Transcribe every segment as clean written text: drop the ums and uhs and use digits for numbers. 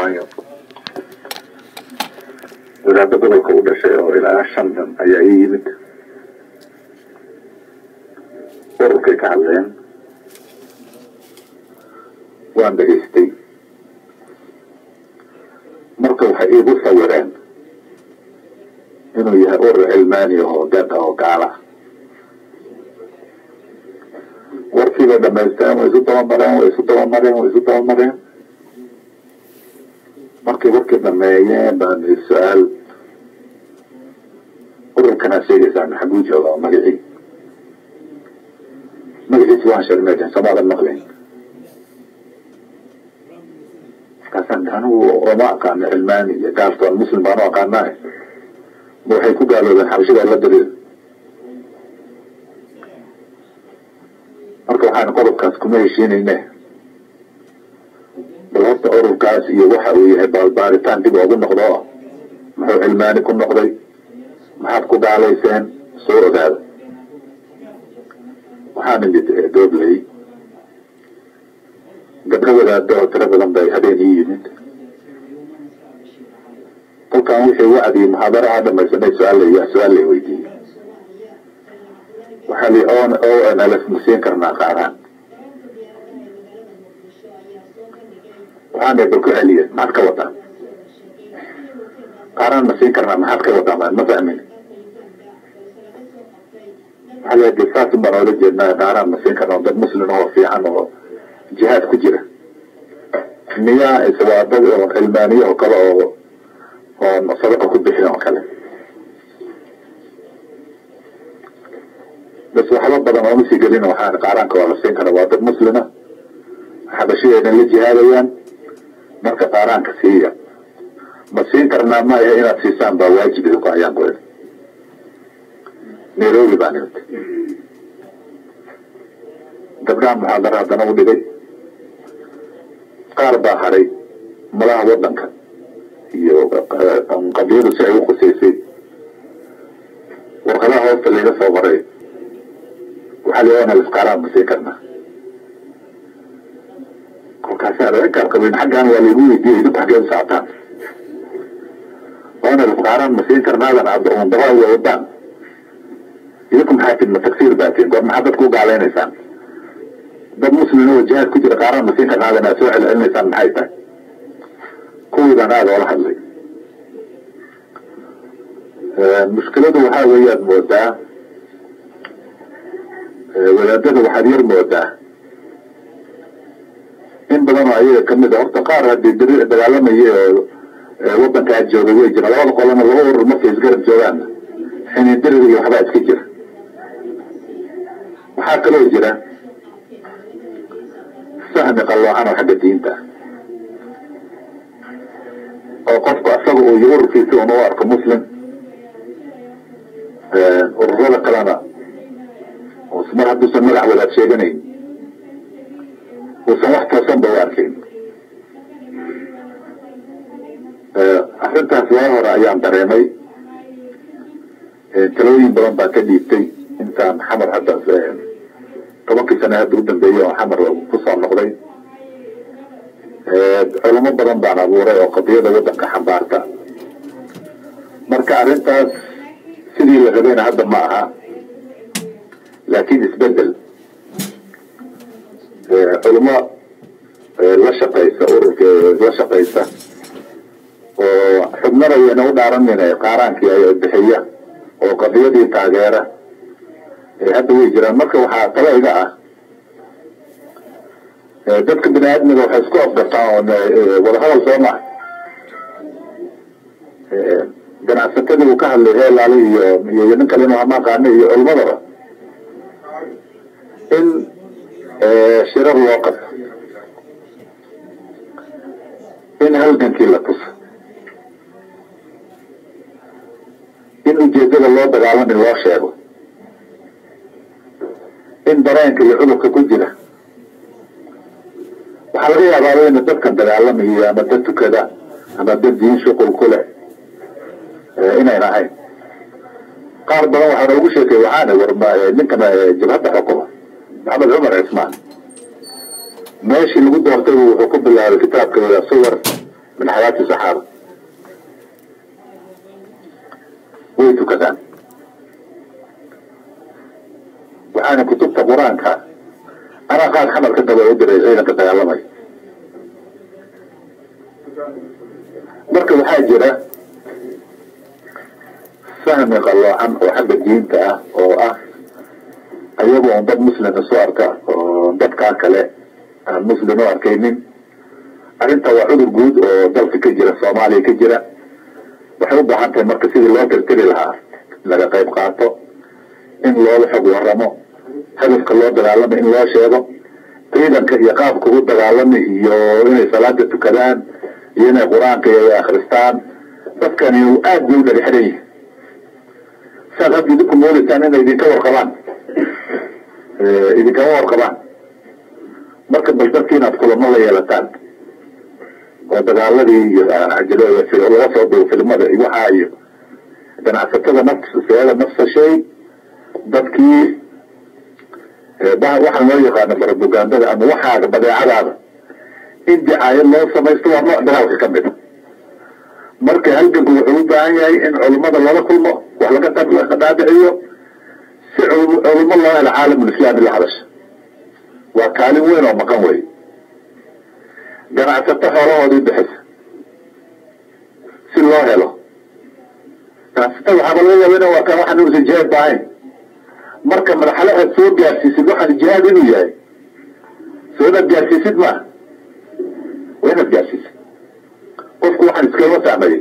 kismaayo wadaadda gobolka u dhashay oo ilaa 5 ayaa ii yimid ururkay ka hadleen waan dhageystay marka waxay iigu sawireen inuu yahay urur cilmaani oo dad oo gaala warkiiba dhamaysteen way isu dabamareen markay warkii dhameeyeen baan su-aal ururkanaa sheegaysaan xaguu jooga oo magaciisi waan sheegnayn samaadan maqlayn markaasaan anigu ooma aqaano cilmaani iyo gaaltoon muslim baanu aqaanaa ma waxay ku gaaloobeen xabashida la dariir marka waxaan qodobkaas kuma heshiinayne bal horta ururkaas iyo waxa uu yahay baaritaan dib oogu noqdo muxuu cilmaani ku noqday maxaad ku gaalayseen soo ogaada waxaana mid dooblay gabdho wadaado oo tiro badan bay habeen ii yimid kolkaan wixii wacdii muxaadaraha dhamaysanay su-aal lay weydiiyey waxaa li ONLF ma siin karnaa qaaraan waxaan bal ku celiya maxaad ka wadaan qaaraan ma siin karnaa maxaad ka wadaan ma fahmin waxaa la saas baan oola jeednaa qaaraan ma siin karnaa dad muslim oo fiican oo jihaad ku jira miyaa waa dad oo cilmaaniye oo kale oo sadaqa ku bixin oo kale bas waxba badan ooma sii gelin waxaan qaaraanka waa la siin karaa waa dad muslima xabashiyayna la jihaadayaan marka qaaraanka siiya ma siin karnaa maaha inaad siisaan baa waajib idinku ayaan ku idhi nairobi baan imid gabdhaha muxaadara haddana u dhigay qaar baa haray malaha wadanka iyo qadiyadu si ay u qusaysay warqadaha hoosta layga soo maray waxaa leeyahay qaaraan ma siin karnaa kolkaasaan inkaan qabin xaggaan waa laygu weydiiyey idinku xaggee u socotaan qaaraan ma siin karnaadan daba wadaan idinku maxaa tid ma tagsiir baatiin goor maxaa dadku u gaalaynaysaan dad muslim oo jihaad ku jira qaaraan ma siin karnaadan aad soo celcelinaysaan maxay tahay kuwiidaan aada oola hadlay mushkiladu waxaa weeyaad moodaa wadaadada waxaad yar moodaa in badan oo ayaga kamid a horta qaar haddii dagaalamaya oo wadankaa joogay way jira labada qolana laba urur markay isgarab joogaan xiniindirig iyo waxbaa iska jira waxaa kaloo jira fahmi qalloocan oo xagga diinta oo qofku asaga uu iyo ururkiisi una u arko muslim ururada kalena mar hadduusan magac wadaad sheeganayn uusan wax toosan ba u arkayn arrintaas waa hore ayaan dareemay talooyin badan baa ka dhiibtay intaan xamar hadda 10 sano hadda u dambeeyey oo xamar kusoo noqday culamo badan baan abuuray oo qadiyada wadanka xambaarta marka arrintaas sidii la rabayna hadda ma aha laakiin isbedel culamo la shaqaysa ururka la shaqaysa oo xubnada wayna u dhaaranayna qaaraankii ay bixiya oo qadiyadii taageera hadda way jiraan marka waxaa talo iga ah dadka bini aadmiga waxay isku afgartaan wadahadal soo maha ganacsatadii uu ka hadlay heelaale iyo nin kale inuu amaaqaano iyo culmadaba in shirar loo qabto in halgankii la tuso in ujeedada loo dagaalami loo sheego in dareenka iyo cudurka ku jira waxaa laga yaabaa ina dadkan dagaalamayo ama dad tukada ama dad diin shuqul ku leh inayna ahayn qaar badan waxaa noogu sheekay waxaana warma ninkan jabhadda xukuma maxamed cumar cismaan meeshii lagu doortay wuxuu ku bilaabay kitaabka suwar من حياة الصحابة ويتو كذا وأنا كتبت قرآن كان أنا قاعد حمل كتب ودري زينة كتيالمي مركز حاجرة فهم الله عنه وحب الدين كأه أيضا ضد مسلم السؤال ضد كاكله مسلم أركينين أنت وعود الجود ضد كجرة الصومالي كجرة وحب عن المركز اللي ترتري لها لقى طيب قاطع إن الله يحب ورمه هدف الله دلالة إن الله شيء إذا يقاب كبود دلالة يو صلاة الكلام ينا قرآن كي أخرستان بس كان يؤاد جودة لحريه سأغب يدكم مولي الثانيين إذا كور قبان إذا كور قبان مركب بالبكين أدخل الله يلتان ودقال الذي عجلوه في الوسط وفي المدى يوحايه إذن عسكتها نفس الشيء dadkii waxaan loo yaqaano propagandada ama waxaaga badeecadaada in dicaayad loo samaysto waa nooc dagaalka ka mid marka halganku wuxuu u baahan yahay in culimada lala kulmo wax laga dhaadhiciyo si culimo loo helo caalamul islaami la hadasha waa kaalin weyn oo maqan wey ganacsato xoolahoodii bixisa si loo helo ganacsato waxaaba laga yaaba waa kan waxaan uusan jihaad baahayn marka marxalada soo gaarsiisid waxaan jihaad inuu yahay soo inaad gaarsiisid maaha waa inaad gaarsiisid qofku waxaan iskama fahmayay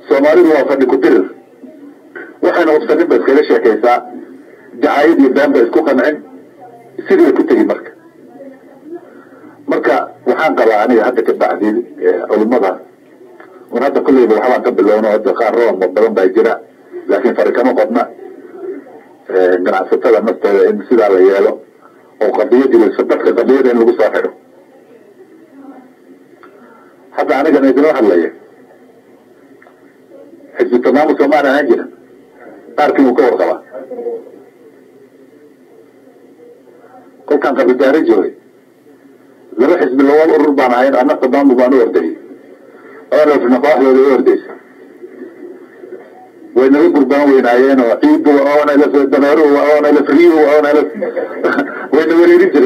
soomaalidu waa fadhi ku dirir waxayna ubsanin ba iskaga sheekaysaa dacaayad iyo been ba isku qancin sidii ku tegi marka waxaan qabaa aniga hadda ka bacdi culimada un hadda kulleyba waxbaan ka bilowno hadda qaar roon badan baa jira laakiin fari kama qodna ganacsatada naftooda in sidaa la yeelo oo qadiyadii dadka qadiyada in lagu soo xidho hadda anigana idinoo hadlaya xisbi tamaamu soomaaliya ahaan jira qaarkii wuu ka warqabaa kolkaan qabidaaro joogay laba xisbi laba urur baan ahayn ana tamaamu baan u ordayay oolafna kooxdooda u ordaysa وينو قربان وينايين وعيد وأنا لف دمار وأنا لف ريو وأنا لف وينو وريجر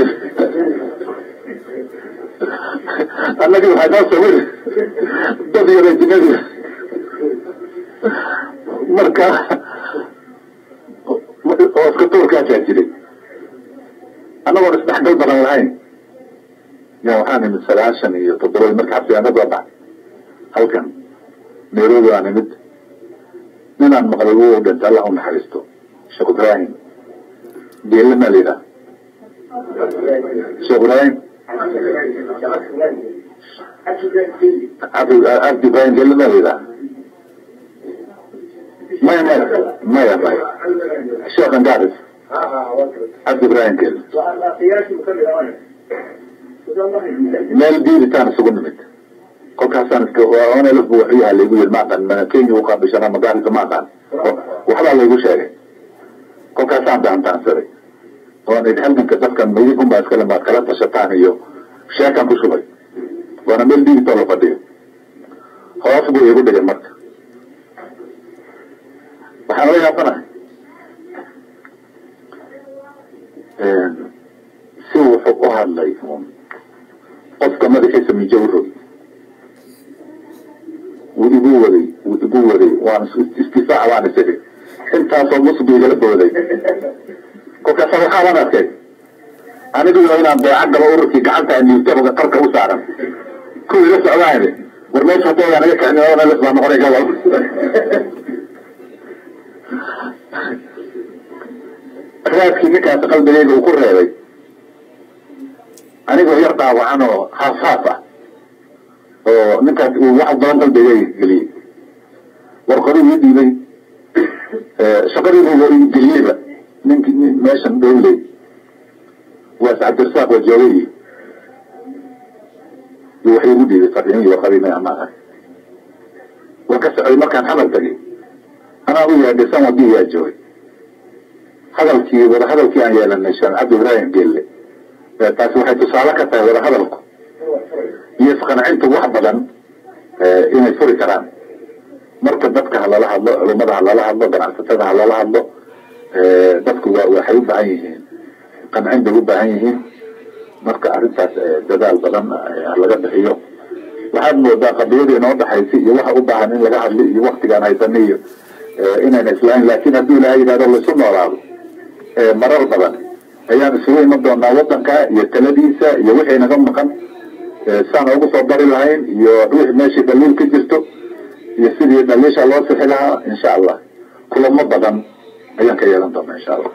أنا كده هذا صور بدي رجعني مركا واسكتور كاتجري أنا ورث تحدي بالعين يا وحاني من سلاسل يتضرب المركب في أنا بابا هل كان نيرو أنا مد من المغربوه قلت الله نحرسته شيخ إبراهيم دي لنا لنا شيخ إبراهيم عبد إبراهيم دي لنا لنا ما يا الشيخ انقارس عبد إبراهيم كيل ما البيل تاني سقنا مت كل كاسان وأنا لفوا فيها اللي يقول ما كان كيني وقع بشنا مقال ما كان وحلا اللي يقول شيء كل كاسان ده عم تنسري وأنا يتحمل كذا كان ميجيكم بس كلام كلام تشتاني يو شيء كان كشوي وأنا من دي طلع فديه خلاص بقول يقول ده جمرت وحنا يا فنا سووا حقها الله يفهم قصة ما ذكر سمي جورو ويقولي وانا استفاع وانا سري انت اصلا مصبي لبولي كوكا صراحة وانا كي انا اقول هنا بعد بورتي قعدت اني يتبقى قرقة وسعرا كل لسه عواني ورميش هطول انا يكعني وانا لسه مغري قوال راسكي مكا تقلب ليلة وكل ريبي انا اقول يرضى وعنه خاصة ninkaas uu wax badan qalbigay geliyay warqadii diiday shaqadii uu geliyay ninkii meeshan dowlay waa Cabdirsaaq wajoogay wuxuu u diiday fadhiin iyo warqadii ma amaah waka socday markaan xamal tagay ana u yahay san wadii yaa joogay hadalkii aan yeelanay shan Cabdi Ibrahim gelle taas waxay tusaale ka tahay wada hadalku يسخن عنده واحد بدن inay furi karaan marka dadka halala hadlo culimada halala hadlo ganacsatada halala hadlo dadku waxay u baahan yihiin qancin bay u baahan yihiin marka arrintaas dadaal badan laga bixiyo waxaad moodaa qadiyadii inoo dhaxaysay iyo waxa u baahan in laga hadli iyo waktigaan haysanay iyo inayna islaahin laakiin haddii ilaahay yidhahdo laisu noolaado marar badan ayaan isugu iman doonaa wadanka iyo taladiisa iyo wixii naga maqan saan ugu soo bari lahayn iyo wixii meeshii dhaliil ka jirto iyo sidii dhaliisha loo sixi lahaa insha allah kulamo badan ayaan ka yeelan doonaa insha allah